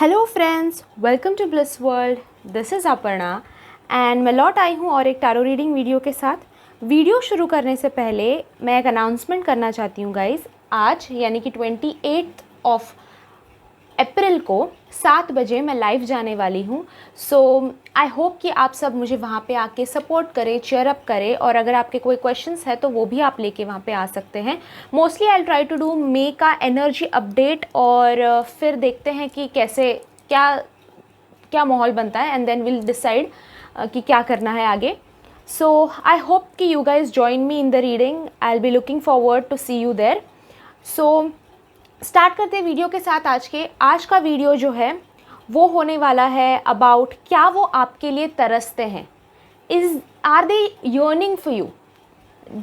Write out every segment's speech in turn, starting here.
Hello friends, welcome to bliss world. This is Aparna and मैं लौट आई हूँ और एक टैरो रीडिंग वीडियो के साथ। वीडियो शुरू करने से पहले मैं एक अनाउंसमेंट करना चाहती हूँ गाइस। आज यानी कि 28 ऑफ अप्रैल को 7 बजे मैं लाइव जाने वाली हूँ। सो आई होप कि आप सब मुझे वहाँ पे आके सपोर्ट करें, चेयर अप करें, और अगर आपके कोई क्वेश्चंस है तो वो भी आप लेके वहाँ पे आ सकते हैं। Mostly I try to do May का एनर्जी अपडेट, और फिर देखते हैं कि कैसे क्या माहौल बनता है, एंड देन विल डिसाइड कि क्या करना है आगे। सो आई होप कि you guys join me in the reading. I will be looking forward to see you there. So start करते हैं वीडियो के साथ। आज का वीडियो जो है वो होने वाला है अबाउट क्या वो आपके लिए तरसते हैं। Are they yearning for you.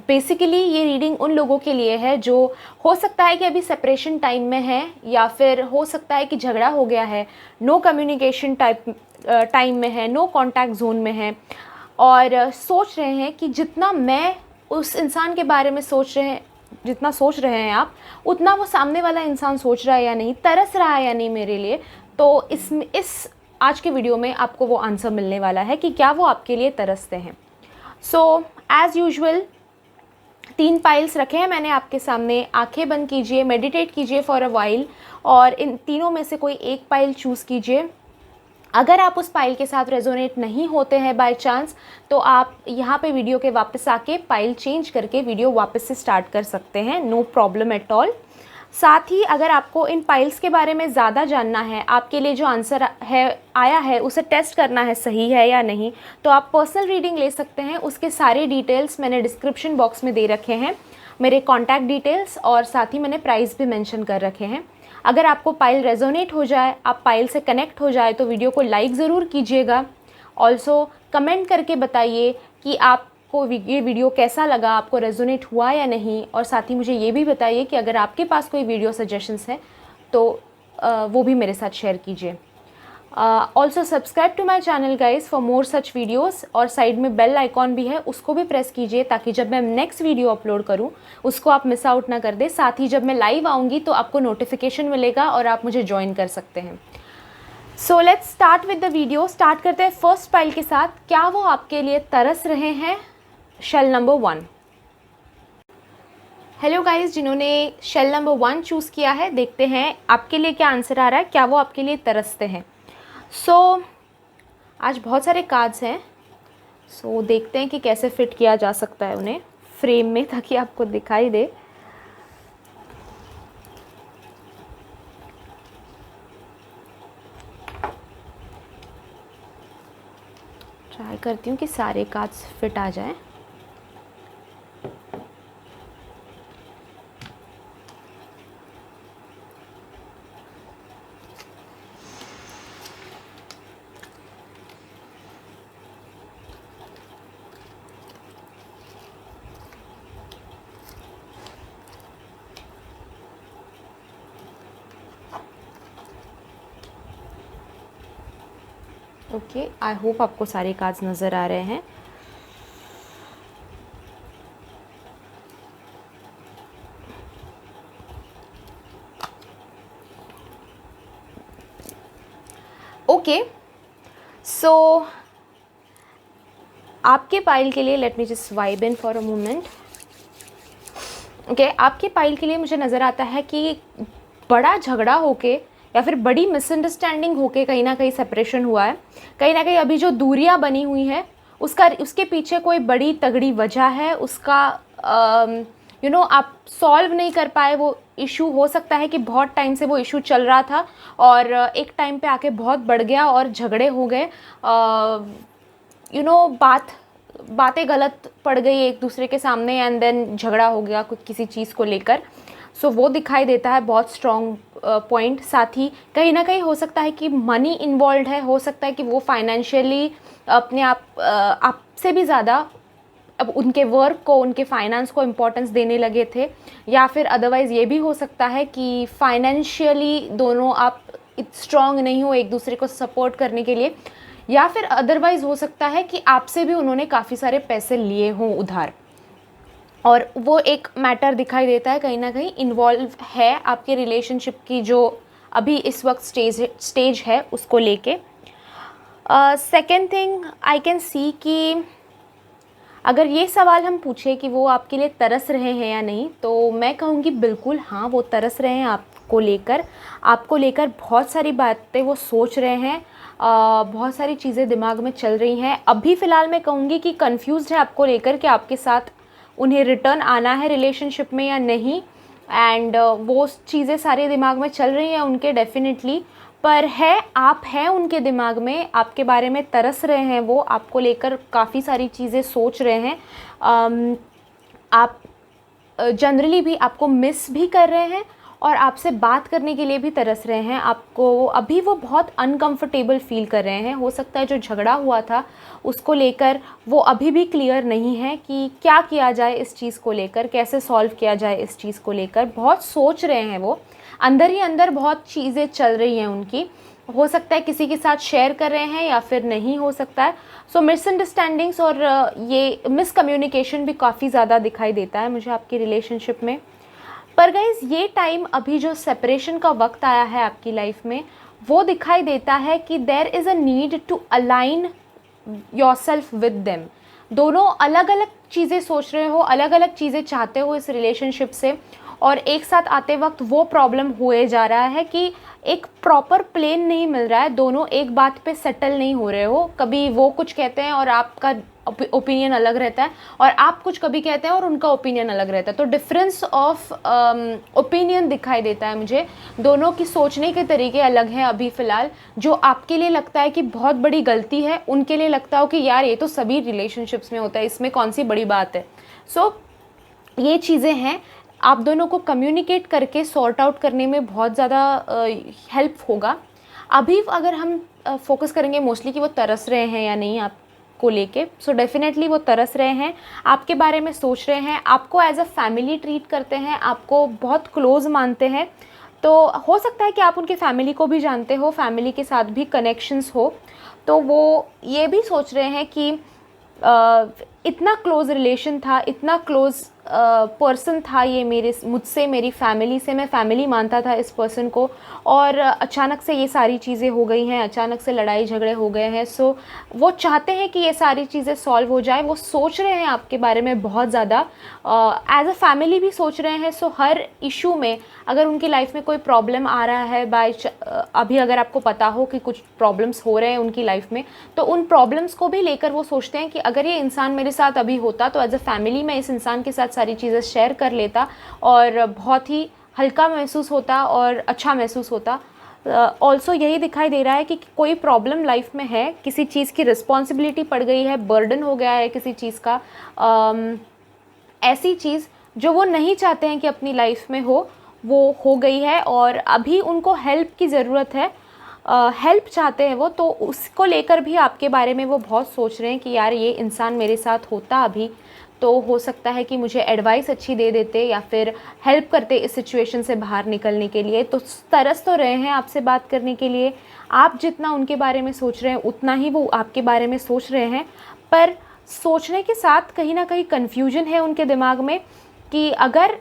Basically ये रीडिंग उन लोगों के लिए है जो हो सकता है कि अभी सेपरेशन टाइम में है, या फिर हो सकता है कि झगड़ा हो गया है, नो कम्युनिकेशन टाइम में है, नो कॉन्टैक्ट जोन में है, और सोच रहे हैं कि जितना मैं उस इंसान के बारे में जितना सोच रहे हैं आप, उतना वो सामने वाला इंसान सोच रहा है या नहीं, तरस रहा है या नहीं मेरे लिए। तो इस आज के वीडियो में आपको वो आंसर मिलने वाला है कि क्या वो आपके लिए तरसते हैं। सो एज़ यूजुअल 3 पाइल्स रखे हैं मैंने आपके सामने। आंखें बंद कीजिए, मेडिटेट कीजिए फॉर अ वाइल, और इन तीनों में से कोई एक पाइल चूज़ कीजिए। अगर आप उस पाइल के साथ रेजोनेट नहीं होते हैं बाय चांस, तो आप यहाँ पे वीडियो के वापस आके पाइल चेंज करके वीडियो वापस से स्टार्ट कर सकते हैं, नो प्रॉब्लम एट ऑल। साथ ही अगर आपको इन पाइल्स के बारे में ज़्यादा जानना है, आपके लिए जो आंसर आया है उसे टेस्ट करना है सही है या नहीं, तो आप पर्सनल रीडिंग ले सकते हैं। उसके सारे डिटेल्स मैंने डिस्क्रिप्शन बॉक्स में दे रखे हैं, मेरे कॉन्टैक्ट डिटेल्स, और साथ ही मैंने प्राइस भी मेंशन कर रखे हैं। अगर आपको पाइल रेजोनेट हो जाए, आप पाइल से कनेक्ट हो जाए, तो वीडियो को लाइक ज़रूर कीजिएगा। ऑल्सो कमेंट करके बताइए कि आपको ये वीडियो कैसा लगा, आपको रेजोनेट हुआ या नहीं, और साथ ही मुझे ये भी बताइए कि अगर आपके पास कोई वीडियो सजेशंस हैं तो वो भी मेरे साथ शेयर कीजिए। Also subscribe to my channel guys for more such videos, और साइड में बेल आइकॉन भी है, उसको भी प्रेस कीजिए ताकि जब मैं नेक्स्ट वीडियो अपलोड करूं उसको आप मिस आउट ना कर दे। साथ ही जब मैं लाइव आऊँगी तो आपको नोटिफिकेशन मिलेगा और आप मुझे ज्वाइन कर सकते हैं। So let's start with the video. Start करते हैं फर्स्ट पाइल के साथ। क्या वो आपके लिए तरस रहे हैं? Shell number 1। हेलो गाइज, जिन्होंने शेल नंबर 1 चूज़ किया है, देखते हैं आपके लिए क्या आंसर आ रहा है। क्या वो आपके लिए तरसते हैं? आज बहुत सारे कार्ड्स हैं, देखते हैं कि कैसे फिट किया जा सकता है उन्हें फ्रेम में ताकि आपको दिखाई दे। ट्राई करती हूँ कि सारे कार्ड्स फिट आ जाएं। ओके, आई होप आपको सारे कार्ड्स नज़र आ रहे हैं। ओके, सो आपके पाइल के लिए let me just vibe in for a moment. Okay, आपके पाइल के लिए मुझे नज़र आता है कि बड़ा झगड़ा होके या फिर बड़ी मिसअंडरस्टैंडिंग होके कहीं ना कहीं सेपरेशन हुआ है। कहीं ना कहीं अभी जो दूरियां बनी हुई हैं उसके पीछे कोई बड़ी तगड़ी वजह है। उसका आप सॉल्व नहीं कर पाए वो इशू। हो सकता है कि बहुत टाइम से वो इशू चल रहा था और एक टाइम पे आके बहुत बढ़ गया और झगड़े हो गए। बातें गलत पड़ गई एक दूसरे के सामने, एंड देन झगड़ा हो गया किसी चीज़ को लेकर। वो दिखाई देता है बहुत स्ट्रॉन्ग पॉइंट। साथ ही कहीं ना कहीं हो सकता है कि मनी इन्वॉल्व है। हो सकता है कि वो फाइनेंशियली अपने आपसे भी ज़्यादा अब उनके वर्क को, उनके फाइनेंस को इम्पोर्टेंस देने लगे थे, या फिर अदरवाइज़ ये भी हो सकता है कि फाइनेंशियली दोनों आप स्ट्रॉन्ग नहीं हो एक दूसरे को सपोर्ट करने के लिए, या फिर अदरवाइज़ हो सकता है कि आपसे भी उन्होंने काफ़ी सारे पैसे लिए हों उधार, और वो एक मैटर दिखाई देता है कहीं ना कहीं इन्वॉल्व है आपके रिलेशनशिप की जो अभी इस वक्त स्टेज है उसको लेके। Second thing I can see कि अगर ये सवाल हम पूछे कि वो आपके लिए तरस रहे हैं या नहीं, तो मैं कहूँगी बिल्कुल हाँ, वो तरस रहे हैं आपको लेकर बहुत सारी बातें वो सोच रहे हैं, बहुत सारी चीज़ें दिमाग में चल रही हैं। अभी फ़िलहाल मैं कहूँगी कि कंफ्यूज्ड है आपको लेकर कि आपके साथ उन्हें रिटर्न आना है रिलेशनशिप में या नहीं, एंड वो चीज़ें सारे दिमाग में चल रही हैं उनके डेफिनेटली। पर आप हैं उनके दिमाग में, आपके बारे में तरस रहे हैं, वो आपको लेकर काफ़ी सारी चीज़ें सोच रहे हैं। आप जनरली भी आपको मिस भी कर रहे हैं और आपसे बात करने के लिए भी तरस रहे हैं। आपको अभी वो बहुत अनकंफर्टेबल फ़ील कर रहे हैं। हो सकता है जो झगड़ा हुआ था उसको लेकर वो अभी भी क्लियर नहीं है कि क्या किया जाए इस चीज़ को लेकर, कैसे सॉल्व किया जाए इस चीज़ को लेकर। बहुत सोच रहे हैं वो, अंदर ही अंदर बहुत चीज़ें चल रही हैं उनकी। हो सकता है किसी के साथ शेयर कर रहे हैं या फिर नहीं हो सकता है। सो मिसअंडरस्टैंडिंग्स और ये मिसकम्युनिकेशन भी काफ़ी ज़्यादा दिखाई देता है मुझे आपकी रिलेशनशिप में। पर गाइज़ ये टाइम अभी जो सेपरेशन का वक्त आया है आपकी लाइफ में, वो दिखाई देता है कि there is a need to align yourself with them. दोनों अलग अलग चीज़ें सोच रहे हो, अलग अलग चीज़ें चाहते हो इस रिलेशनशिप से, और एक साथ आते वक्त वो प्रॉब्लम हुए जा रहा है कि एक प्रॉपर प्लेन नहीं मिल रहा है, दोनों एक बात पे सेटल नहीं हो रहे हो। कभी वो कुछ कहते हैं और आपका ओपिनियन अलग रहता है, और आप कुछ कभी कहते हैं और उनका ओपिनियन अलग रहता है। तो डिफरेंस ऑफ ओपिनियन दिखाई देता है मुझे। दोनों की सोचने के तरीके अलग हैं अभी फ़िलहाल। जो आपके लिए लगता है कि बहुत बड़ी गलती है, उनके लिए लगता हो कि यार ये तो सभी रिलेशनशिप्स में होता है, इसमें कौन सी बड़ी बात है। सो ये चीज़ें हैं, आप दोनों को कम्युनिकेट करके सॉर्ट आउट करने में बहुत ज़्यादा हेल्प होगा। अभी अगर हम फोकस करेंगे मोस्टली कि वो तरस रहे हैं या नहीं आपको लेके, सो डेफिनेटली वो तरस रहे हैं, आपके बारे में सोच रहे हैं, आपको एज अ फैमिली ट्रीट करते हैं, आपको बहुत क्लोज़ मानते हैं। तो हो सकता है कि आप उनके फैमिली को भी जानते हो, फैमिली के साथ भी कनेक्शंस हो। तो वो ये भी सोच रहे हैं कि इतना क्लोज़ रिलेशन था, इतना क्लोज़ पर्सन था ये मुझसे, मेरी फैमिली से, मैं फैमिली मानता था इस पर्सन को, और अचानक से ये सारी चीज़ें हो गई हैं, अचानक से लड़ाई झगड़े हो गए हैं। सो वो चाहते हैं कि ये सारी चीज़ें सॉल्व हो जाए। वो सोच रहे हैं आपके बारे में बहुत ज़्यादा, एज अ फैमिली भी सोच रहे हैं। सो हर इशू में अगर उनकी लाइफ में कोई प्रॉब्लम आ रहा है, अभी अगर आपको पता हो कि कुछ प्रॉब्लम्स हो रहे हैं उनकी लाइफ में, तो उन प्रॉब्लम्स को भी लेकर वो सोचते हैं कि अगर ये इंसान मेरे साथ अभी होता तो एज अ फैमिली मैं इस इंसान के साथ सारी चीज़ें शेयर कर लेता और बहुत ही हल्का महसूस होता और अच्छा महसूस होता। ऑल्सो यही दिखाई दे रहा है कि कोई प्रॉब्लम लाइफ में है, किसी चीज़ की रिस्पॉन्सिबिलिटी पड़ गई है, बर्डन हो गया है किसी चीज़ का, ऐसी चीज़ जो वो नहीं चाहते हैं कि अपनी लाइफ में वो हो गई है और अभी उनको हेल्प की ज़रूरत है, हेल्प चाहते हैं वो। तो उसको लेकर भी आपके बारे में वो बहुत सोच रहे हैं कि यार ये इंसान मेरे साथ होता अभी तो हो सकता है कि मुझे एडवाइस अच्छी दे देते या फिर हेल्प करते इस सिचुएशन से बाहर निकलने के लिए। तो तरस तो रहे हैं आपसे बात करने के लिए। आप जितना उनके बारे में सोच रहे हैं उतना ही वो आपके बारे में सोच रहे हैं, पर सोचने के साथ कहीं ना कहीं कन्फ्यूजन है उनके दिमाग में कि अगर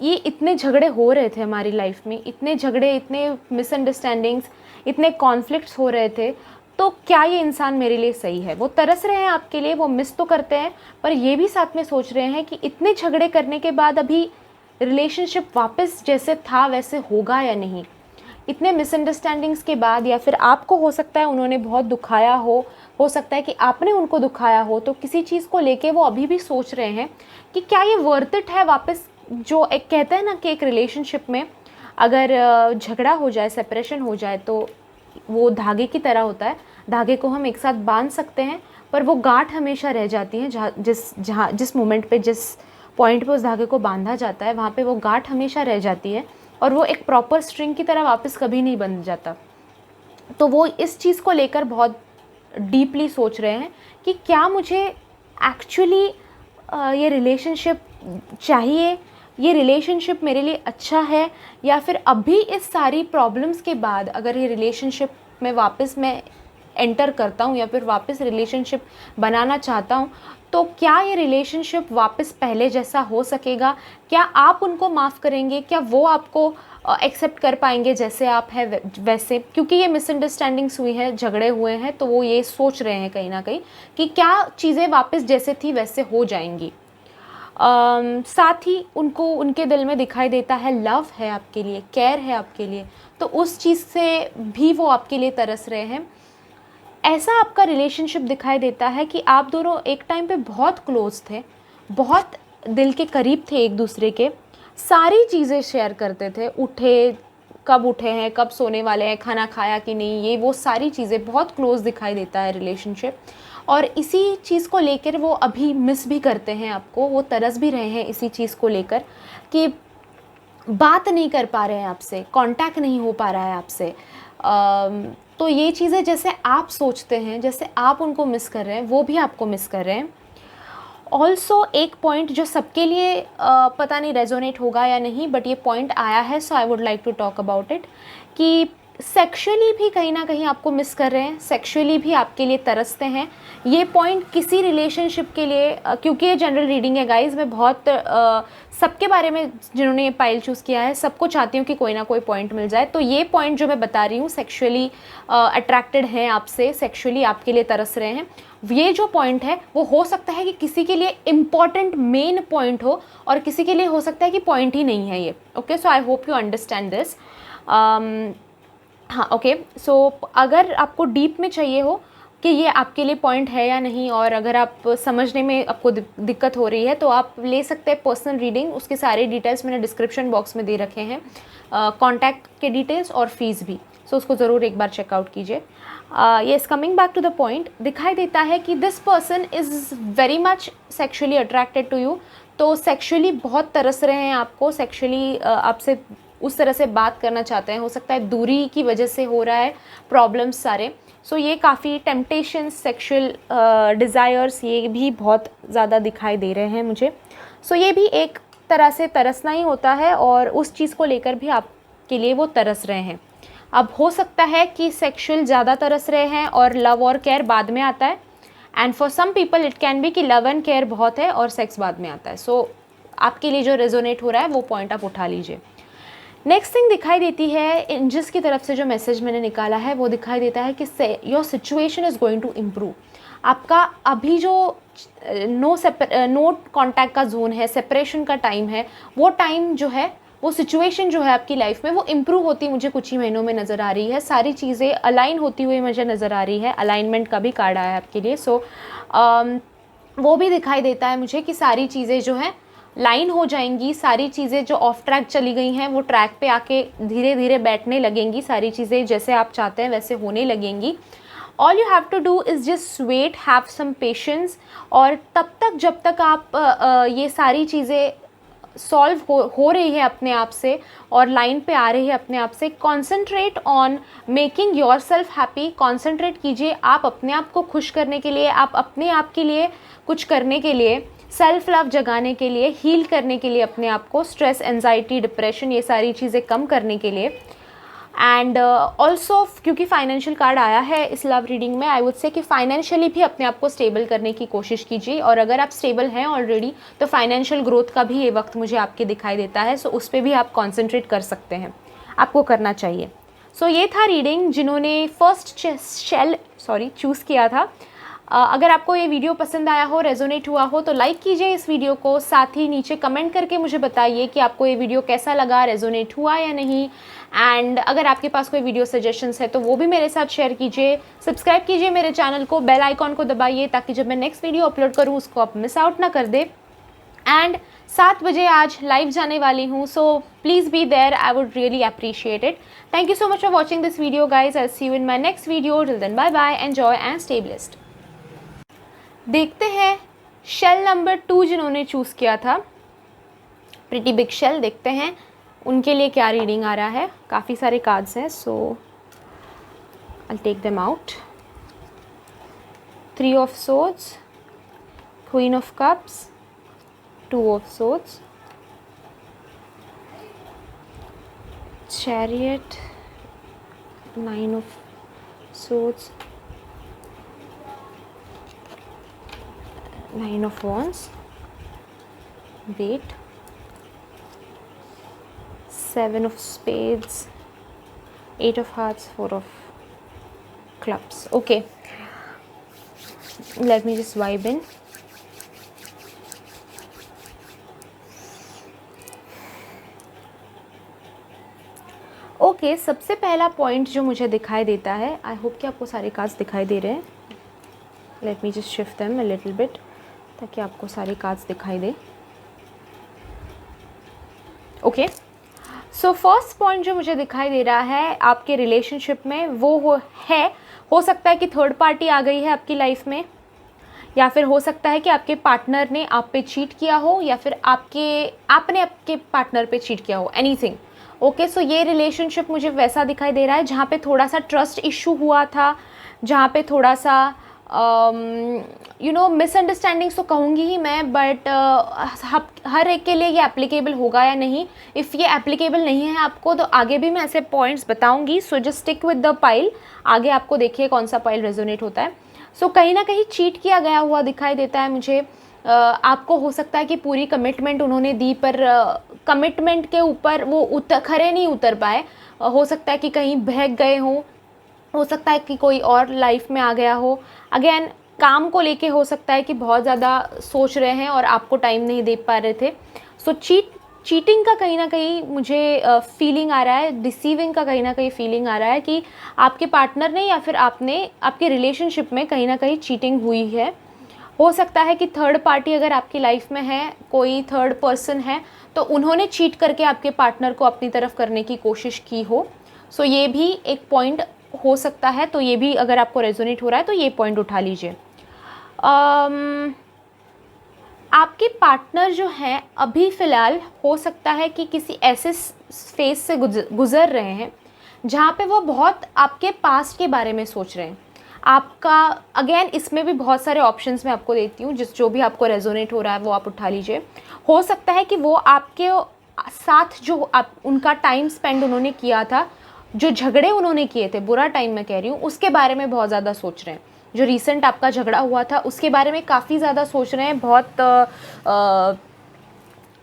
ये इतने झगड़े हो रहे थे हमारी लाइफ में, इतने झगड़े, इतने मिसअंडरस्टैंडिंग्स, इतने कॉन्फ्लिक्ट्स हो रहे थे, तो क्या ये इंसान मेरे लिए सही है। वो तरस रहे हैं आपके लिए, वो मिस तो करते हैं, पर ये भी साथ में सोच रहे हैं कि इतने झगड़े करने के बाद अभी रिलेशनशिप वापस जैसे था वैसे होगा या नहीं। इतने मिसअंडरस्टैंडिंग्स के बाद, या फिर आपको हो सकता है उन्होंने बहुत दुखाया हो सकता है कि आपने उनको दुखाया हो, तो किसी चीज़ को लेके वो अभी भी सोच रहे हैं कि क्या ये वर्थ इट है वापस। जो एक कहते हैं ना कि एक रिलेशनशिप में अगर झगड़ा हो जाए, सेपरेशन हो जाए, तो वो धागे की तरह होता है। धागे को हम एक साथ बांध सकते हैं, पर वो गांठ हमेशा रह जाती है। जिस मोमेंट पे, जिस पॉइंट पे उस धागे को बांधा जाता है, वहाँ पे वो गांठ हमेशा रह जाती है और वो एक प्रॉपर स्ट्रिंग की तरह वापस कभी नहीं बन जाता। तो वो इस चीज़ को लेकर बहुत डीपली सोच रहे हैं कि क्या मुझे एक्चुअली ये रिलेशनशिप चाहिए, ये रिलेशनशिप मेरे लिए अच्छा है, या फिर अभी इस सारी प्रॉब्लम्स के बाद अगर ये रिलेशनशिप में वापस मैं एंटर करता हूँ या फिर वापस रिलेशनशिप बनाना चाहता हूँ, तो क्या ये रिलेशनशिप वापस पहले जैसा हो सकेगा? क्या आप उनको माफ़ करेंगे? क्या वो आपको एक्सेप्ट कर पाएंगे जैसे आप हैं वैसे? क्योंकि ये मिसअंडरस्टैंडिंग्स हुई हैं, झगड़े हुए हैं, तो वो ये सोच रहे हैं कहीं ना कहीं कि क्या चीज़ें वापस जैसे थी वैसे हो जाएंगी। साथ ही उनको उनके दिल में दिखाई देता है लव है आपके लिए, केयर है आपके लिए, तो उस चीज़ से भी वो आपके लिए तरस रहे हैं। ऐसा आपका रिलेशनशिप दिखाई देता है कि आप दोनों एक टाइम पे बहुत क्लोज थे, बहुत दिल के करीब थे एक दूसरे के, सारी चीज़ें शेयर करते थे, कब उठे हैं, कब सोने वाले हैं, खाना खाया कि नहीं, ये वो सारी चीज़ें, बहुत क्लोज दिखाई देता है रिलेशनशिप। और इसी चीज़ को लेकर वो अभी मिस भी करते हैं आपको, वो तरस भी रहे हैं इसी चीज़ को लेकर कि बात नहीं कर पा रहे हैं आपसे, कांटेक्ट नहीं हो पा रहा है आपसे। तो ये चीज़ें जैसे आप सोचते हैं, जैसे आप उनको मिस कर रहे हैं, वो भी आपको मिस कर रहे हैं। ऑल्सो एक पॉइंट जो सबके लिए पता नहीं रेजोनेट होगा या नहीं, बट ये पॉइंट आया है, so I would like to talk about it, कि सेक्सुअली भी कहीं ना कहीं आपको मिस कर रहे हैं, सेक्सुअली भी आपके लिए तरसते हैं। ये पॉइंट किसी रिलेशनशिप के लिए, क्योंकि ये जनरल रीडिंग है गाइज, मैं बहुत सबके बारे में जिन्होंने ये पाइल चूज़ किया है सबको चाहती हूँ कि कोई ना कोई पॉइंट मिल जाए। तो ये पॉइंट जो मैं बता रही हूँ, सेक्सुअली अट्रैक्टेड हैं आपसे, सेक्सुअली आपके लिए तरस रहे हैं, ये जो पॉइंट है वो हो सकता है कि किसी के लिए इम्पॉर्टेंट मेन पॉइंट हो और किसी के लिए हो सकता है कि पॉइंट ही नहीं है ये। Okay, so I hope you understand this. हाँ, ओके, सो अगर आपको डीप में चाहिए हो कि ये आपके लिए पॉइंट है या नहीं, और अगर आप समझने में आपको दिक्कत हो रही है, तो आप ले सकते हैं पर्सनल रीडिंग। उसके सारे डिटेल्स मैंने डिस्क्रिप्शन बॉक्स में दे रखे हैं, कॉन्टैक्ट के डिटेल्स और फीस भी, सो उसको ज़रूर एक बार चेकआउट कीजिए। Yes, coming back to the point, दिखाई देता है कि this person is very much sexually attracted to you, तो सेक्शुअली बहुत तरस रहे हैं आपको, सेक्शुअली आपसे उस तरह से बात करना चाहते हैं। हो सकता है दूरी की वजह से हो रहा है प्रॉब्लम्स सारे, सो ये काफ़ी टेम्पटेशंस, सेक्शुअल डिज़ायर्स, ये भी बहुत ज़्यादा दिखाई दे रहे हैं मुझे। सो ये भी एक तरह से तरसना ही होता है, और उस चीज़ को लेकर भी आपके लिए वो तरस रहे हैं। अब हो सकता है कि सेक्शुअल ज़्यादा तरस रहे हैं और लव और केयर बाद में आता है, and for some people it can be कि लव एंड केयर बहुत है और सेक्स बाद में आता है। सो आपके लिए जो रेजोनेट हो रहा है वो पॉइंट आप उठा लीजिए। नेक्स्ट थिंग दिखाई देती है, एंजल्स की तरफ से जो मैसेज मैंने निकाला है वो दिखाई देता है कि your situation is going to improve. आपका अभी जो नो कॉन्टैक्ट का जोन है, सेपरेशन का टाइम है, वो टाइम जो है, वो सिचुएशन जो है आपकी लाइफ में वो इम्प्रूव होती मुझे कुछ ही महीनों में नज़र आ रही है। सारी चीज़ें अलाइन होती हुई मुझे नज़र आ रही है। अलाइनमेंट का भी कार्ड आया है आपके लिए, सो वो भी दिखाई देता है मुझे कि सारी चीज़ें जो हैं लाइन हो जाएंगी, सारी चीज़ें जो ऑफ ट्रैक चली गई हैं वो ट्रैक पे आके धीरे धीरे बैठने लगेंगी, सारी चीज़ें जैसे आप चाहते हैं वैसे होने लगेंगी। All you have to do is just wait, have some patience, और तब तक जब तक आप ये सारी चीज़ें सॉल्व हो रही है अपने आप से और लाइन पे आ रही है अपने आप से, concentrate on making your self happy. Concentrate कीजिए आप अपने आप को खुश करने के लिए, आप अपने आप के लिए कुछ करने के लिए, सेल्फ लव जगाने के लिए, हील करने के लिए अपने आप को, स्ट्रेस, एंजाइटी, डिप्रेशन, ये सारी चीज़ें कम करने के लिए। एंड ऑल्सो क्योंकि फाइनेंशियल कार्ड आया है इस लव रीडिंग में, आई वुड से कि फाइनेंशियली भी अपने आप को स्टेबल करने की कोशिश कीजिए, और अगर आप स्टेबल हैं ऑलरेडी तो फाइनेंशियल ग्रोथ का भी ये वक्त मुझे आपके दिखाई देता है, सो उस पर भी आप कॉन्सेंट्रेट कर सकते हैं, आपको करना चाहिए। सो ये था रीडिंग जिन्होंने फर्स्ट शेल चूज़ किया था। अगर आपको ये वीडियो पसंद आया हो, रेजोनेट हुआ हो, तो लाइक कीजिए इस वीडियो को, साथ ही नीचे कमेंट करके मुझे बताइए कि आपको ये वीडियो कैसा लगा, रेजोनेट हुआ या नहीं। एंड अगर आपके पास कोई वीडियो सजेशंस है तो वो भी मेरे साथ शेयर कीजिए। सब्सक्राइब कीजिए मेरे चैनल को, बेल आइकॉन को दबाइए ताकि जब मैं नेक्स्ट वीडियो अपलोड करूँ उसको आप मिस आउट ना कर दे। एंड 7 बजे आज लाइव जाने वाली हूँ, so please be there, I would really appreciate it. Thank you so much for watching this video guys, I see you in my next video, till then bye bye, enjoy and stay blessed. देखते हैं shell number 2 जिन्होंने choose किया था, pretty big shell, देखते हैं उनके लिए क्या रीडिंग आ रहा है। काफ़ी सारे कार्ड्स हैं, so I take them out. 3 of swords, queen of cups, 2 of swords, chariot, 9 of swords, 9 of Wands, wait, 7 of Spades, 8 of Hearts, 4 of Clubs. Okay, let me just vibe in. Okay, सबसे पहला point जो मुझे दिखाई देता है, आई hope कि आपको सारे कार्ड्स दिखाई दे रहे हैं. Let me just shift them a little bit ताकि आपको सारे कार्ड्स दिखाई दे. ओके, सो फर्स्ट पॉइंट जो मुझे दिखाई दे रहा है आपके रिलेशनशिप में वो हो सकता है कि थर्ड पार्टी आ गई है आपकी लाइफ में, या फिर हो सकता है कि आपके पार्टनर ने आप पे चीट किया हो, या फिर आपने आपके पार्टनर पे चीट किया हो, एनीथिंग. ओके, सो ये रिलेशनशिप मुझे वैसा दिखाई दे रहा है जहाँ पे थोड़ा सा ट्रस्ट इशू हुआ था, जहाँ पे थोड़ा सा मिसअंडरस्टैंडिंग्स तो कहूँगी ही मैं, बट हर एक के लिए ये एप्लीकेबल होगा या नहीं. इफ़ ये एप्लीकेबल नहीं है आपको तो आगे भी मैं ऐसे पॉइंट्स बताऊँगी. So just stick with the pile. आगे आपको देखिए कौन सा पाइल रेजोनेट होता है. सो कहीं ना कहीं चीट किया गया हुआ दिखाई देता है मुझे. आपको हो सकता है कि पूरी कमिटमेंट उन्होंने दी, पर कमिटमेंट के ऊपर वो खरे नहीं उतर पाए. हो सकता है कि कहीं बहक गए हों, हो सकता है कि कोई और लाइफ में आ गया हो. अगेन काम को लेके हो सकता है कि बहुत ज़्यादा सोच रहे हैं और आपको टाइम नहीं दे पा रहे थे. सो चीटिंग का कहीं ना कहीं मुझे फीलिंग आ रहा है, डिसीविंग का कहीं ना कहीं फीलिंग आ रहा है कि आपके पार्टनर ने या फिर आपने आपके रिलेशनशिप में कहीं ना कहीं चीटिंग हुई है. हो सकता है कि थर्ड पार्टी अगर आपकी लाइफ में है, कोई थर्ड पर्सन है, तो उन्होंने चीट करके आपके पार्टनर को अपनी तरफ करने की कोशिश की हो. सो ये भी एक पॉइंट हो सकता है. तो ये भी अगर आपको रेजोनेट हो रहा है तो ये पॉइंट उठा लीजिए. आपके पार्टनर जो हैं अभी फ़िलहाल हो सकता है कि किसी ऐसे फेज से गुज़र रहे हैं जहाँ पे वो बहुत आपके पास्ट के बारे में सोच रहे हैं. आपका अगेन इसमें भी बहुत सारे ऑप्शंस मैं आपको देती हूँ, जो भी आपको रेजोनेट हो रहा है वो आप उठा लीजिए. हो सकता है कि वो आपके साथ जो उनका टाइम स्पेंड उन्होंने किया था, जो झगड़े उन्होंने किए थे, बुरा टाइम मैं कह रही हूँ, उसके बारे में बहुत ज़्यादा सोच रहे हैं. जो रिसेंट आपका झगड़ा हुआ था उसके बारे में काफ़ी ज़्यादा सोच रहे हैं, बहुत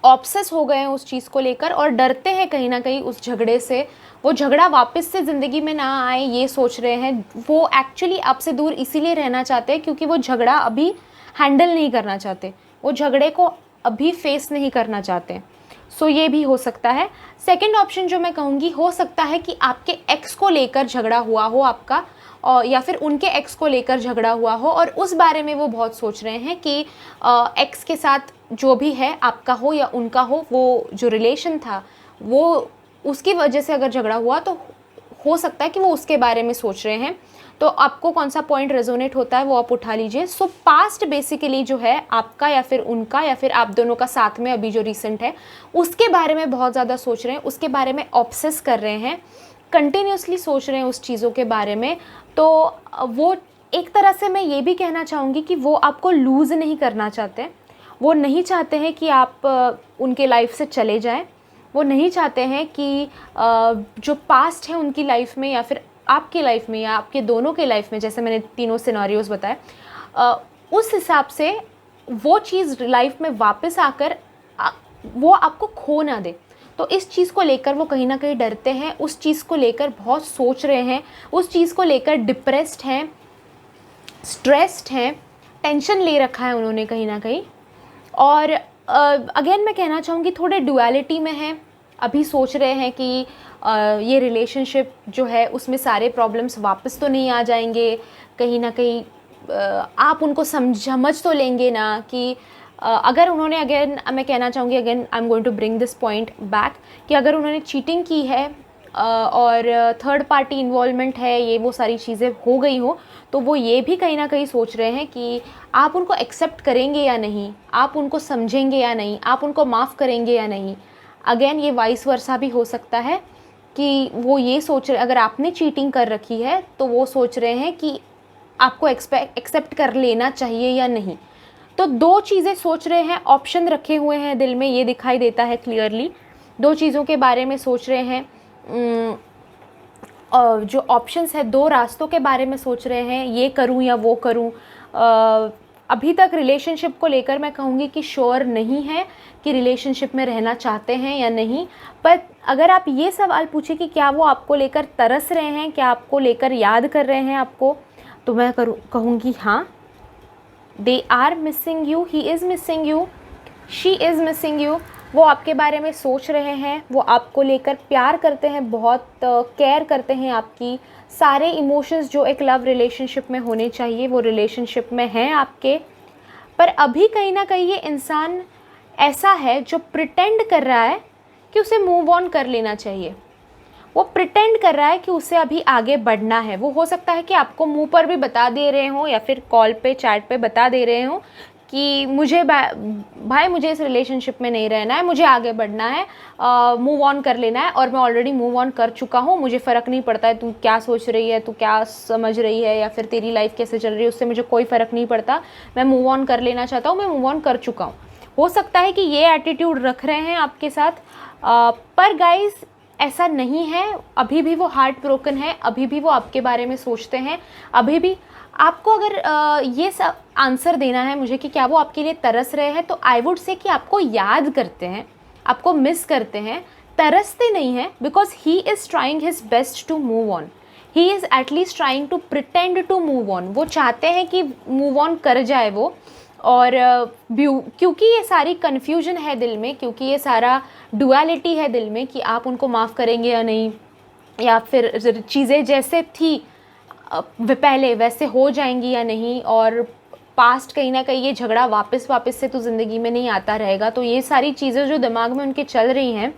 ऑब्सेस हो गए हैं उस चीज़ को लेकर और डरते हैं कहीं ना कहीं उस झगड़े से. वो झगड़ा वापस से ज़िंदगी में ना आए ये सोच रहे हैं. वो एक्चुअली आपसे दूर इसीलिए रहना चाहते हैं क्योंकि वो झगड़ा अभी हैंडल नहीं करना चाहते, वो झगड़े को अभी फेस नहीं करना चाहते. सो ये भी हो सकता है. सेकंड ऑप्शन जो मैं कहूँगी, हो सकता है कि आपके एक्स को लेकर झगड़ा हुआ हो आपका, और या फिर उनके एक्स को लेकर झगड़ा हुआ हो और उस बारे में वो बहुत सोच रहे हैं कि एक्स के साथ जो भी है, आपका हो या उनका वो जो रिलेशन था वो उसकी वजह से अगर झगड़ा हुआ तो हो सकता है कि वो उसके बारे में सोच रहे हैं. तो आपको कौन सा पॉइंट रेजोनेट होता है वो आप उठा लीजिए. सो पास्ट बेसिकली जो है आपका या फिर उनका या फिर आप दोनों का साथ में अभी जो रिसेंट है उसके बारे में बहुत ज़्यादा सोच रहे हैं, उसके बारे में ऑब्सेस कर रहे हैं, कंटिन्यूसली सोच रहे हैं उस चीज़ों के बारे में. तो वो एक तरह से मैं ये भी कहना चाहूँगी कि वो आपको लूज़ नहीं करना चाहते. वो नहीं चाहते हैं कि आप उनके लाइफ से चले जाएं. वो नहीं चाहते हैं कि जो पास्ट है उनकी लाइफ में या फिर आपकी लाइफ में या आपके दोनों के लाइफ में, जैसे मैंने तीनों सिनेरियोस बताए, उस हिसाब से वो चीज़ लाइफ में वापस आकर वो आपको खो ना दे. तो इस चीज़ को लेकर वो कहीं ना कहीं डरते हैं, उस चीज़ को लेकर बहुत सोच रहे हैं, उस चीज़ को लेकर डिप्रेस्ड हैं, स्ट्रेस्ड हैं, टेंशन ले रखा है उन्होंने कहीं ना कहीं. और अगेन मैं कहना चाहूँगी थोड़े डुअलिटी में हैं. अभी सोच रहे हैं कि ये रिलेशनशिप जो है उसमें सारे प्रॉब्लम्स वापस तो नहीं आ जाएंगे, कहीं ना कहीं आप उनको समझ तो लेंगे ना. कि अगर उन्होंने, अगेन मैं कहना चाहूँगी, again I am going to bring this point back, कि अगर उन्होंने चीटिंग की है और थर्ड पार्टी इन्वॉल्वमेंट है, ये वो सारी चीज़ें हो गई हो, तो वो ये भी कहीं ना कहीं सोच रहे हैं कि आप उनको एक्सेप्ट करेंगे या नहीं, आप उनको समझेंगे या नहीं, आप उनको माफ़ करेंगे या नहीं. अगेन ये वाइस वर्सा भी हो सकता है कि वो ये सोच रहे, अगर आपने चीटिंग कर रखी है तो वो सोच रहे हैं कि आपको एक्सेप्ट कर लेना चाहिए या नहीं. तो दो चीज़ें सोच रहे हैं, ऑप्शन रखे हुए हैं दिल में, ये दिखाई देता है क्लियरली. दो चीज़ों के बारे में सोच रहे हैं, जो ऑप्शंस है, दो रास्तों के बारे में सोच रहे हैं, ये करूं या वो करूं, अभी तक रिलेशनशिप को लेकर मैं कहूँगी कि श्योर नहीं है कि रिलेशनशिप में रहना चाहते हैं या नहीं। पर अगर आप ये सवाल पूछे कि क्या वो आपको लेकर तरस रहे हैं, क्या आपको लेकर याद कर रहे हैं आपको, तो मैं कहूँगी हाँ, they are missing you, he is missing you, she is missing you. वो आपके बारे में सोच रहे हैं, वो आपको लेकर प्यार करते हैं, बहुत केयर करते हैं आपकी। सारे इमोशंस जो एक लव रिलेशनशिप में होने चाहिए वो रिलेशनशिप में हैं आपके। पर अभी कहीं ना कहीं ये इंसान ऐसा है जो प्रिटेंड कर रहा है कि उसे मूव ऑन कर लेना चाहिए। वो प्रिटेंड कर रहा है कि उसे अभी आगे बढ़ना है। वो हो सकता है कि आपको मुंह पर भी बता दे रहे हों या फिर कॉल पे चैट पे बता दे रहे हों कि मुझे भाई मुझे इस रिलेशनशिप में नहीं रहना है, मुझे आगे बढ़ना है, मूव ऑन कर लेना है, और मैं ऑलरेडी मूव ऑन कर चुका हूँ, मुझे फ़र्क नहीं पड़ता है तू क्या सोच रही है, तू क्या समझ रही है, या फिर तेरी लाइफ कैसे चल रही है, उससे मुझे कोई फ़र्क नहीं पड़ता, मैं मूव ऑन कर लेना चाहता हूँ, मैं मूव ऑन कर चुका हूँ। हो सकता है कि ये एटीट्यूड रख रहे हैं आपके साथ, पर गाइज़ ऐसा नहीं है। अभी भी वो हार्ट ब्रोकन है, अभी भी वो आपके बारे में सोचते हैं। अभी भी आपको अगर ये सब आंसर देना है मुझे कि क्या वो आपके लिए तरस रहे हैं, तो आई वुड से कि आपको याद करते हैं, आपको मिस करते हैं, तरसते नहीं हैं। Because he is trying his best to move on, he is at least trying to pretend to move on. वो चाहते हैं कि मूव ऑन कर जाए वो। और क्योंकि ये सारी कन्फ्यूजन है दिल में, क्योंकि ये सारा डुअलिटी है दिल में कि आप उनको माफ़ करेंगे या नहीं, या फिर चीज़ें जैसे थी पहले वैसे हो जाएंगी या नहीं, और पास्ट कहीं ना कहीं ये झगड़ा वापस से तो ज़िंदगी में नहीं आता रहेगा। तो ये सारी चीज़ें जो दिमाग में उनके चल रही हैं,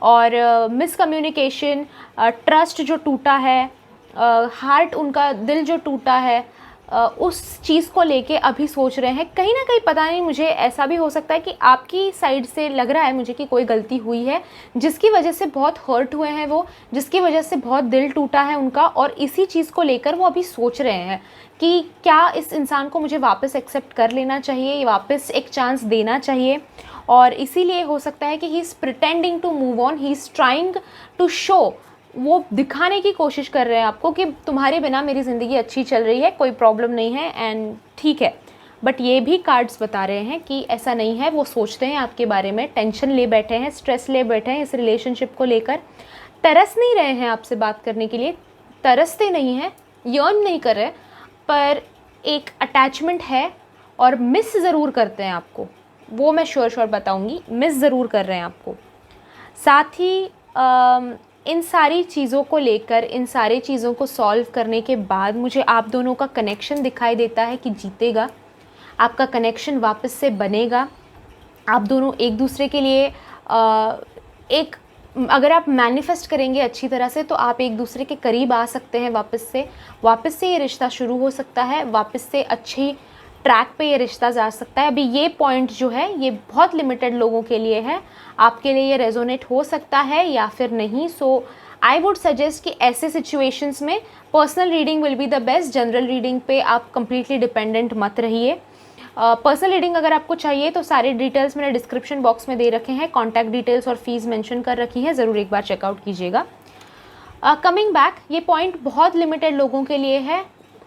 और मिसकम्युनिकेशन, ट्रस्ट जो टूटा है, हार्ट उनका दिल जो टूटा है, उस चीज़ को लेके अभी सोच रहे हैं। कहीं ना कहीं पता नहीं, मुझे ऐसा भी हो सकता है कि आपकी साइड से लग रहा है मुझे कि कोई गलती हुई है जिसकी वजह से बहुत हर्ट हुए हैं वो, जिसकी वजह से बहुत दिल टूटा है उनका, और इसी चीज़ को लेकर वो अभी सोच रहे हैं कि क्या इस इंसान को मुझे वापस एक्सेप्ट कर लेना चाहिए, वापस एक चांस देना चाहिए। और इसीलिए हो सकता है कि he is pretending to move on, he is trying to show, वो दिखाने की कोशिश कर रहे हैं आपको कि तुम्हारे बिना मेरी ज़िंदगी अच्छी चल रही है, कोई प्रॉब्लम नहीं है एंड ठीक है। बट ये भी कार्ड्स बता रहे हैं कि ऐसा नहीं है। वो सोचते हैं आपके बारे में, टेंशन ले बैठे हैं, स्ट्रेस ले बैठे हैं इस रिलेशनशिप को लेकर, तरस नहीं रहे हैं आपसे बात करने के लिए, तरसते नहीं हैं, यर्न नहीं कर रहे, पर एक अटैचमेंट है और मिस ज़रूर करते हैं आपको। वो मैं श्योर बताऊँगी, मिस ज़रूर कर रहे हैं आपको। साथ ही इन सारी चीज़ों को लेकर, इन सारी चीज़ों को सॉल्व करने के बाद मुझे आप दोनों का कनेक्शन दिखाई देता है कि जीतेगा, आपका कनेक्शन वापस से बनेगा। आप दोनों एक दूसरे के लिए एक अगर आप मैनिफेस्ट करेंगे अच्छी तरह से तो आप एक दूसरे के करीब आ सकते हैं वापस से ये रिश्ता शुरू हो सकता है, वापस से अच्छी ट्रैक पे ये रिश्ता जा सकता है। अभी ये पॉइंट जो है ये बहुत लिमिटेड लोगों के लिए है, आपके लिए ये रेजोनेट हो सकता है या फिर नहीं। सो आई वुड सजेस्ट कि ऐसे सिचुएशंस में personal reading will be the best. General reading पे आप कम्प्लीटली डिपेंडेंट मत रहिए। पर्सनल रीडिंग अगर आपको चाहिए तो सारे डिटेल्स मैंने डिस्क्रिप्शन बॉक्स में दे रखे हैं, कॉन्टैक्ट डिटेल्स और फीस मेंशन कर रखी है, ज़रूर एक बार चेकआउट कीजिएगा। कमिंग बैक, ये पॉइंट बहुत लिमिटेड लोगों के लिए है।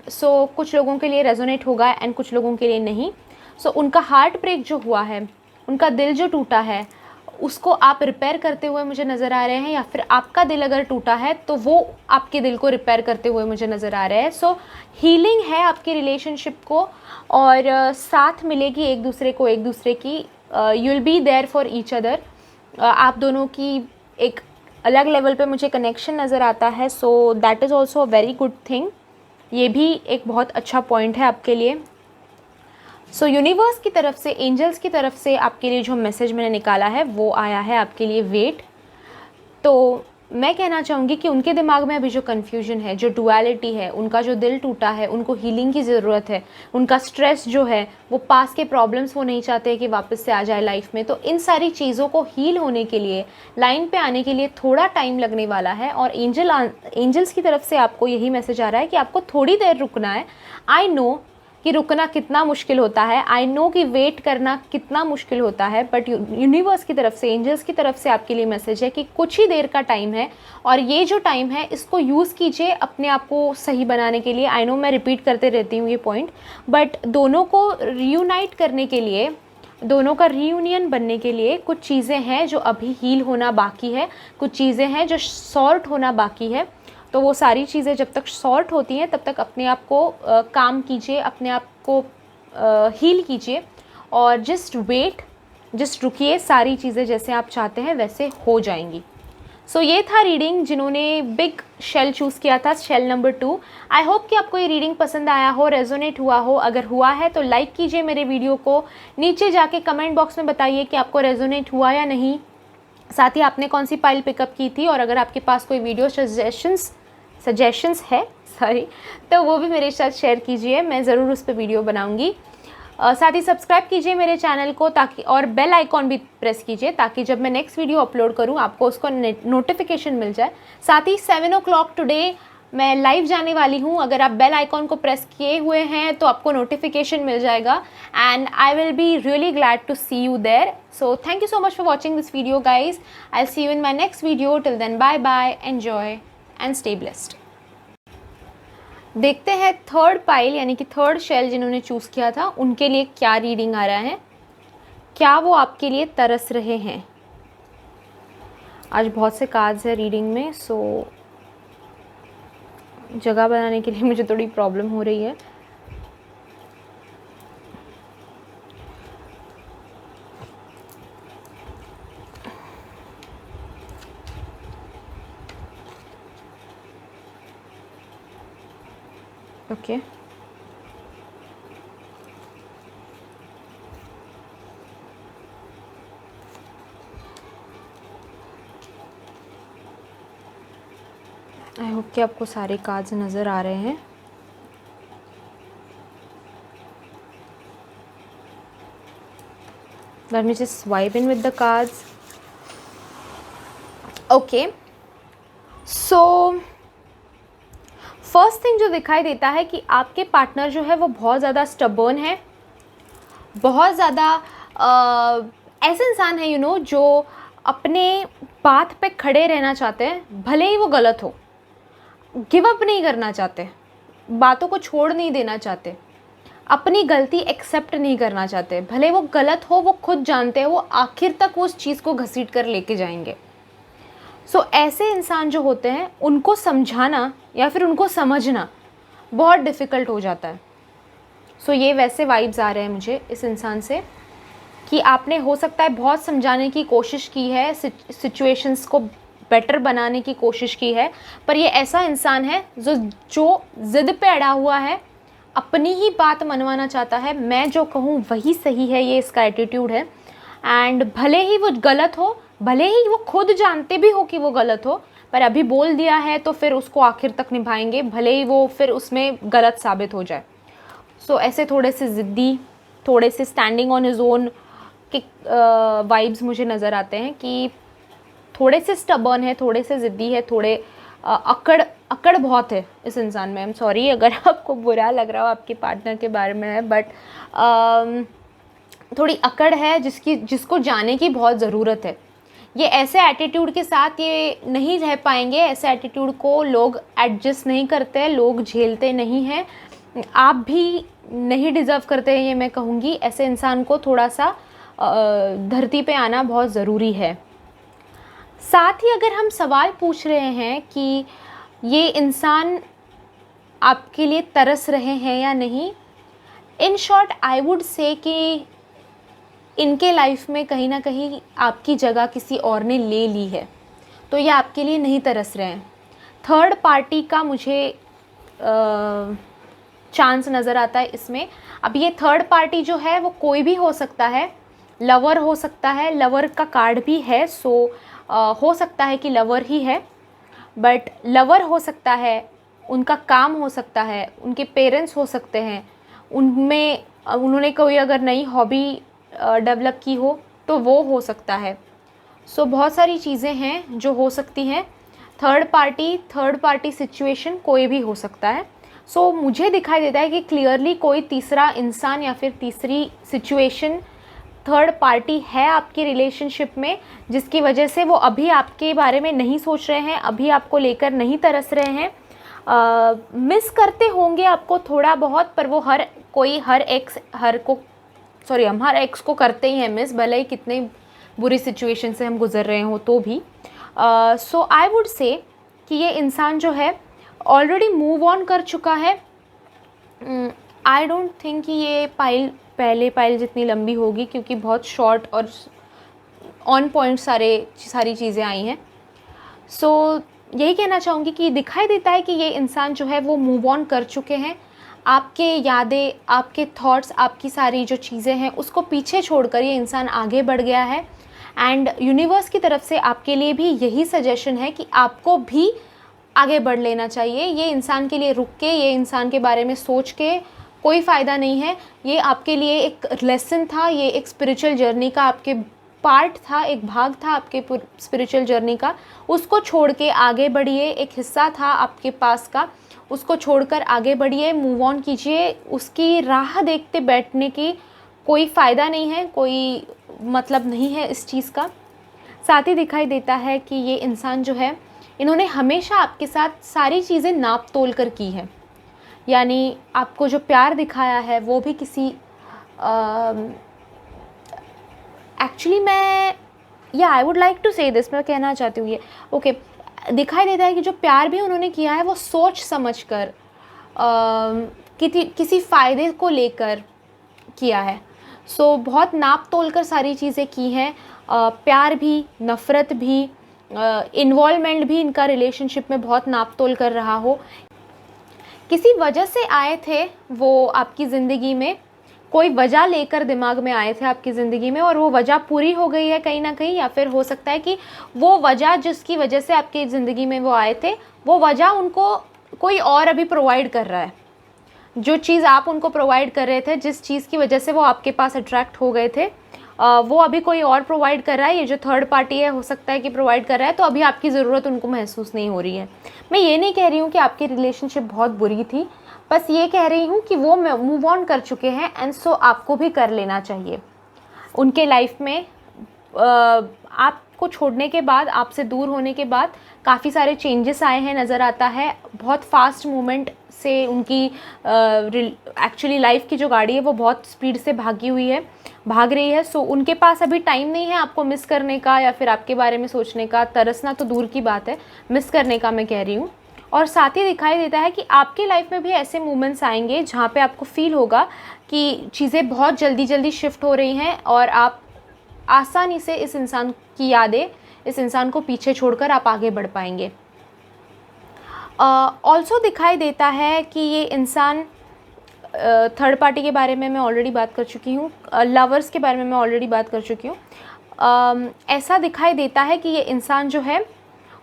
सो कुछ लोगों के लिए रेजोनेट होगा एंड कुछ लोगों के लिए नहीं। सो उनका हार्ट ब्रेक जो हुआ है, उनका दिल जो टूटा है, उसको आप रिपेयर करते हुए मुझे नज़र आ रहे हैं, या फिर आपका दिल अगर टूटा है तो वो आपके दिल को रिपेयर करते हुए मुझे नज़र आ रहे हैं। सो हीलिंग है आपकी रिलेशनशिप को, और साथ मिलेगी एक दूसरे को, एक दूसरे की, you will be there for each other. आप दोनों की एक अलग लेवल पे मुझे कनेक्शन नज़र आता है। So that is also a very good thing. ये भी एक बहुत अच्छा पॉइंट है आपके लिए। सो यूनिवर्स की तरफ से, एंजल्स की तरफ से आपके लिए जो मैसेज मैंने निकाला है वो आया है आपके लिए वेट। तो मैं कहना चाहूँगी कि उनके दिमाग में अभी जो कन्फ्यूजन है, जो डुअलिटी है, उनका जो दिल टूटा है, उनको हीलिंग की ज़रूरत है। उनका स्ट्रेस जो है, वो पास के प्रॉब्लम्स वो नहीं चाहते कि वापस से आ जाए लाइफ में। तो इन सारी चीज़ों को हील होने के लिए, लाइन पे आने के लिए थोड़ा टाइम लगने वाला है। और एंजल्स की तरफ से आपको यही मैसेज आ रहा है कि आपको थोड़ी देर रुकना है। आई नो कि रुकना कितना मुश्किल होता है, आई नो कि वेट करना कितना मुश्किल होता है, बट यूनिवर्स की तरफ से, एंजल्स की तरफ से आपके लिए मैसेज है कि कुछ ही देर का टाइम है और ये जो टाइम है इसको यूज़ कीजिए अपने आप को सही बनाने के लिए। आई नो मैं रिपीट करते रहती हूँ ये पॉइंट, बट दोनों को रियूनाइट करने के लिए, दोनों का रीयूनियन बनने के लिए कुछ चीज़ें हैं जो अभी हील होना बाकी है, कुछ चीज़ें हैं जो सॉर्ट होना बाकी है। तो वो सारी चीज़ें जब तक सॉर्ट होती हैं तब तक अपने आप को काम कीजिए, अपने आप को हील कीजिए और जस्ट वेट, जस्ट रुकिए, सारी चीज़ें जैसे आप चाहते हैं वैसे हो जाएंगी। सो ये था रीडिंग जिन्होंने बिग शेल चूज़ किया था, शेल नंबर 2। आई होप कि आपको ये रीडिंग पसंद आया हो, रेजोनेट हुआ हो। अगर हुआ है तो लाइक कीजिए मेरे वीडियो को, नीचे जाके कमेंट बॉक्स में बताइए कि आपको रेजोनेट हुआ या नहीं, साथ ही आपने कौन सी पाइल पिकअप की थी, और अगर आपके पास कोई वीडियो सजेशंस है तो वो भी मेरे साथ शेयर कीजिए, मैं ज़रूर उस पर वीडियो बनाऊंगी। साथ ही सब्सक्राइब कीजिए मेरे चैनल को ताकि, और बेल आइकॉन भी प्रेस कीजिए ताकि जब मैं नेक्स्ट वीडियो अपलोड करूं आपको उसको नोटिफिकेशन मिल जाए। साथ ही 7 o'clock टुडे मैं लाइव जाने वाली हूँ, अगर आप बेल आइकॉन को प्रेस किए हुए हैं तो आपको नोटिफिकेशन मिल जाएगा and I will be really glad to see you there. So thank you so much for watching this video guys, I will see you in my next video. Till then bye bye, enjoy and stay blessed. देखते हैं third pile यानी कि third shell जिन्होंने choose किया था उनके लिए क्या रीडिंग आ रहा है, क्या वो आपके लिए तरस रहे हैं। आज बहुत से कार्ड्स है रीडिंग में, सो जगह बनाने के लिए मुझे थोड़ी प्रॉब्लम हो रही है। ओके आई होप कि आपको सारे कार्ड्स नज़र आ रहे हैं। Let me just swipe in with the cards. Okay. So first thing जो दिखाई देता है कि आपके पार्टनर जो है वो बहुत ज़्यादा स्टबर्न है, बहुत ज़्यादा ऐसे इंसान है जो अपने बात पे खड़े रहना चाहते हैं, भले ही वो गलत हो, गिव अप नहीं करना चाहते, बातों को छोड़ नहीं देना चाहते, अपनी गलती एक्सेप्ट नहीं करना चाहते, भले वो गलत हो वो खुद जानते हैं, वो आखिर तक उस चीज़ को घसीट कर लेके जाएंगे। सो ऐसे इंसान जो होते हैं उनको समझाना या फिर उनको समझना बहुत डिफ़िकल्ट हो जाता है। सो ये वैसे वाइब्स आ रहे हैं मुझे इस इंसान से कि आपने हो सकता है बहुत समझाने की कोशिश की है, सिचुएशंस को बेटर बनाने की कोशिश की है, पर ये ऐसा इंसान है जो ज़िद पे अड़ा हुआ है, अपनी ही बात मनवाना चाहता है, मैं जो कहूँ वही सही है, ये इसका एटीट्यूड है। एंड भले ही वो गलत हो, भले ही वो खुद जानते भी हो कि वो गलत हो, पर अभी बोल दिया है तो फिर उसको आखिर तक निभाएंगे, भले ही वो फिर उसमें गलत साबित हो जाए। सो ऐसे थोड़े से ज़िद्दी, थोड़े से स्टैंडिंग ऑन हिज ओन के वाइब्स मुझे नज़र आते हैं कि थोड़े से स्टबर्न है, थोड़े से ज़िद्दी है, थोड़े अकड़ बहुत है इस इंसान में। आई एम सॉरी अगर आपको बुरा लग रहा हो आपके पार्टनर के बारे में है, बट थोड़ी अकड़ है जिसको जाने की बहुत ज़रूरत है। ये ऐसे एटीट्यूड के साथ ये नहीं रह पाएंगे, ऐसे एटीट्यूड को लोग एडजस्ट नहीं करते, लोग झेलते नहीं हैं, आप भी नहीं डिज़र्व करते हैं ये मैं कहूँगी। ऐसे इंसान को थोड़ा सा धरती पे आना बहुत ज़रूरी है। साथ ही अगर हम सवाल पूछ रहे हैं कि ये इंसान आपके लिए तरस रहे हैं या नहीं, in short I would say कि इनके लाइफ में कहीं ना कहीं आपकी जगह किसी और ने ले ली है, तो ये आपके लिए नहीं तरस रहे हैं। थर्ड पार्टी का मुझे चांस नज़र आता है इसमें। अब ये थर्ड पार्टी जो है वो कोई भी हो सकता है, लवर हो सकता है, लवर का कार्ड भी है, सो हो सकता है कि लवर ही है, बट लवर हो सकता है, उनका काम हो सकता है, उनके पेरेंट्स हो सकते हैं, उनमें उन्होंने कोई अगर नई हॉबी डेवलप की हो तो वो हो सकता है। सो बहुत सारी चीज़ें हैं जो हो सकती हैं। थर्ड पार्टी सिचुएशन कोई भी हो सकता है। सो मुझे दिखाई देता है कि क्लियरली कोई तीसरा इंसान या फिर तीसरी सिचुएशन, थर्ड पार्टी है आपकी रिलेशनशिप में, जिसकी वजह से वो अभी आपके बारे में नहीं सोच रहे हैं, अभी आपको लेकर नहीं तरस रहे हैं। मिस करते होंगे आपको थोड़ा बहुत, पर वो हर एक्स को करते ही हैं मिस, भले ही कितने बुरी सिचुएशन से हम गुजर रहे हो तो भी। सो आई वुड से कि ये इंसान जो है ऑलरेडी मूव ऑन कर चुका है। आई डोंट थिंक कि ये पहले पाइल जितनी लंबी होगी, क्योंकि बहुत शॉर्ट और ऑन पॉइंट सारी चीज़ें आई हैं। सो यही कहना चाहूँगी कि दिखाई देता है कि ये इंसान जो है वो मूव ऑन कर चुके हैं। आपके यादें, आपके थॉट्स, आपकी सारी जो चीज़ें हैं उसको पीछे छोड़कर ये इंसान आगे बढ़ गया है। एंड यूनिवर्स की तरफ से आपके लिए भी यही सजेशन है कि आपको भी आगे बढ़ लेना चाहिए। ये इंसान के लिए रुक के, ये इंसान के बारे में सोच के कोई फ़ायदा नहीं है। ये आपके लिए एक लेसन था, ये एक स्पिरिचुअल जर्नी का आपके पार्ट था, एक भाग था आपके स्पिरिचुअल जर्नी का। उसको छोड़ के आगे बढ़िए, एक हिस्सा था आपके पास का, उसको छोड़कर आगे बढ़िए, मूव ऑन कीजिए। उसकी राह देखते बैठने की कोई फ़ायदा नहीं है, कोई मतलब नहीं है इस चीज़ का। साथ ही दिखाई देता है कि ये इंसान जो है, इन्होंने हमेशा आपके साथ सारी चीज़ें नाप तोल कर की है। यानी आपको जो प्यार दिखाया है वो भी किसी actually I would like to say this, मैं कहना चाहती हूँ ये ओके। दिखाई देता है कि जो प्यार भी उन्होंने किया है वो सोच समझ कर किसी फ़ायदे को लेकर किया है। सो बहुत नाप तोल कर सारी चीज़ें की हैं। प्यार भी, नफ़रत भी, इन्वॉल्वमेंट भी इनका रिलेशनशिप में बहुत नाप तोल कर रहा हो। किसी वजह से आए थे वो आपकी ज़िंदगी में, कोई वजह लेकर दिमाग में आए थे आपकी ज़िंदगी में, और वो वजह पूरी हो गई है कहीं ना कहीं, या फिर हो सकता है कि वो वजह जिसकी वजह से आपकी ज़िंदगी में वो आए थे, वो वजह उनको कोई और अभी प्रोवाइड कर रहा है। जो चीज़ आप उनको प्रोवाइड कर रहे थे, जिस चीज़ की वजह से वो आपके पास अट्रैक्ट हो गए थे, वो अभी कोई और प्रोवाइड कर रहा है। ये जो थर्ड पार्टी है, हो सकता है कि प्रोवाइड कर रहा है, तो अभी आपकी ज़रूरत उनको महसूस नहीं हो रही है। मैं ये नहीं कह रही हूँ कि आपकी रिलेशनशिप बहुत बुरी थी, बस ये कह रही हूँ कि वो मूव ऑन कर चुके हैं, एंड सो आपको भी कर लेना चाहिए। उनके लाइफ में आपको छोड़ने के बाद, आपसे दूर होने के बाद काफ़ी सारे चेंजेस आए हैं, नज़र आता है। बहुत फास्ट मूवमेंट से उनकी एक्चुअली लाइफ की जो गाड़ी है वो बहुत स्पीड से भाग रही है। सो उनके पास अभी टाइम नहीं है आपको मिस करने का, या फिर आपके बारे में सोचने का। तरसना तो दूर की बात है, मिस करने का मैं कह रही हूँ। और साथ ही दिखाई देता है कि आपकी लाइफ में भी ऐसे मोमेंट्स आएंगे जहाँ पे आपको फील होगा कि चीज़ें बहुत जल्दी शिफ्ट हो रही हैं, और आप आसानी से इस इंसान की यादें, इस इंसान को पीछे छोड़कर आप आगे बढ़ पाएंगे। ऑल्सो दिखाई देता है कि ये इंसान, थर्ड पार्टी के बारे में मैं ऑलरेडी बात कर चुकी हूँ, लवर्स के बारे में मैं ऑलरेडी बात कर चुकी हूँ। ऐसा दिखाई देता है कि ये इंसान जो है,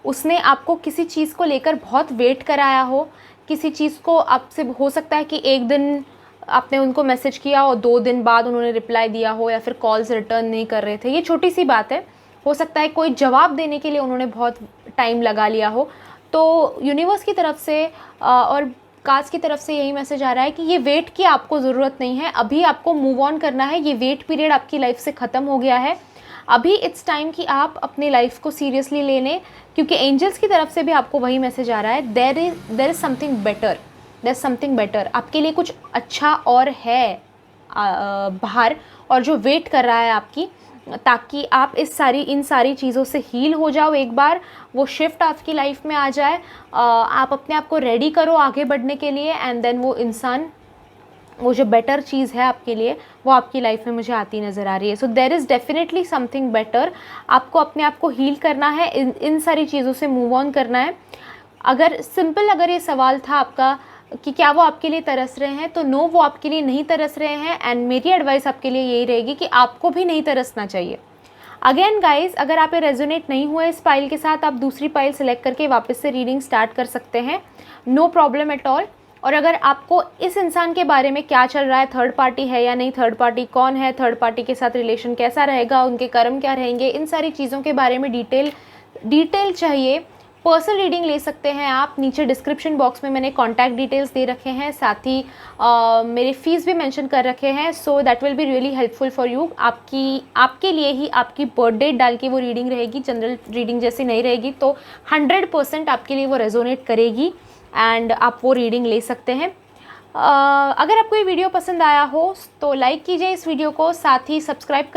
उसने आपको किसी चीज़ को लेकर बहुत वेट कराया हो। किसी चीज़ को आपसे, हो सकता है कि एक दिन आपने उनको मैसेज किया और 2 दिन बाद उन्होंने रिप्लाई दिया हो, या फिर कॉल्स रिटर्न नहीं कर रहे थे। ये छोटी सी बात है, हो सकता है कोई जवाब देने के लिए उन्होंने बहुत टाइम लगा लिया हो। तो यूनिवर्स की तरफ से और कास्ट की तरफ से यही मैसेज आ रहा है कि ये वेट की आपको ज़रूरत नहीं है, अभी आपको मूव ऑन करना है। ये वेट पीरियड आपकी लाइफ से ख़त्म हो गया है। अभी इट्स टाइम कि आप अपनी लाइफ को सीरियसली ले लें, क्योंकि एंजल्स की तरफ से भी आपको वही मैसेज आ रहा है, there is something better, there something better. आपके लिए कुछ अच्छा और है बाहर, और जो वेट कर रहा है आपकी, ताकि आप इन सारी चीज़ों से हील हो जाओ। एक बार वो शिफ्ट आपकी लाइफ में आ जाए, आप अपने आप को रेडी करो आगे बढ़ने के लिए, एंड देन वो इंसान, वो जो बेटर चीज़ है आपके लिए, वो आपकी लाइफ में मुझे आती नज़र आ रही है। So there is definitely something better. आपको अपने आप को हील करना है, इन सारी चीज़ों से मूव ऑन करना है। अगर ये सवाल था आपका कि क्या वो आपके लिए तरस रहे हैं, तो नो, वो आपके लिए नहीं तरस रहे हैं। एंड मेरी एडवाइस आपके लिए यही रहेगी कि आपको भी नहीं तरसना चाहिए। अगेन गाइज, अगर आप ये रेजोनेट नहीं हुआ इस पाइल के साथ, आप दूसरी पाइल सेलेक्ट करके वापस से रीडिंग स्टार्ट कर सकते हैं, नो प्रॉब्लम एट ऑल। और अगर आपको इस इंसान के बारे में क्या चल रहा है, थर्ड पार्टी है या नहीं, थर्ड पार्टी कौन है, थर्ड पार्टी के साथ रिलेशन कैसा रहेगा, उनके कर्म क्या रहेंगे, इन सारी चीज़ों के बारे में डिटेल चाहिए, पर्सनल रीडिंग ले सकते हैं आप। नीचे डिस्क्रिप्शन बॉक्स में मैंने कॉन्टैक्ट डिटेल्स दे रखे हैं, साथ ही मेरे फ़ीस भी मेंशन कर रखे हैं। So that will be really helpful for you. आपके लिए ही आपकी बर्थ डेट डाल के वो रीडिंग रहेगी, जनरल रीडिंग जैसी नहीं रहेगी। तो 100% आपके लिए वो रेजोनेट करेगी एंड आप वो रीडिंग ले सकते हैं। अगर आपको ये वीडियो पसंद आया हो तो लाइक कीजिए इस वीडियो को, साथ ही सब्सक्राइब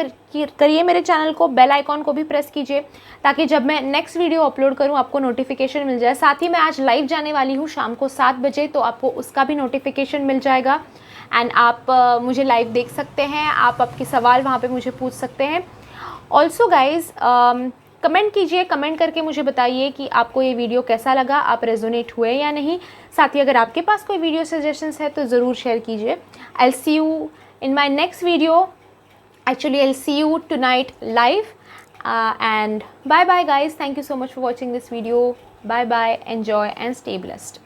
करिए मेरे चैनल को, बेल आइकॉन को भी प्रेस कीजिए ताकि जब मैं नेक्स्ट वीडियो अपलोड करूं आपको नोटिफिकेशन मिल जाए। साथ ही मैं आज लाइव जाने वाली हूं शाम को 7 बजे, तो आपको उसका भी नोटिफिकेशन मिल जाएगा एंड आप मुझे लाइव देख सकते हैं। आप आपके सवाल वहाँ पर मुझे पूछ सकते हैं। ऑल्सो गाइज कमेंट कीजिए, कमेंट करके मुझे बताइए कि आपको ये वीडियो कैसा लगा, आप रेजोनेट हुए या नहीं। साथ ही अगर आपके पास कोई वीडियो सजेशंस है तो ज़रूर शेयर कीजिए। I will see you in my next video. Actually I will see you tonight live and bye bye guys. Thank you so much for watching this video. Bye bye, enjoy and stay blessed.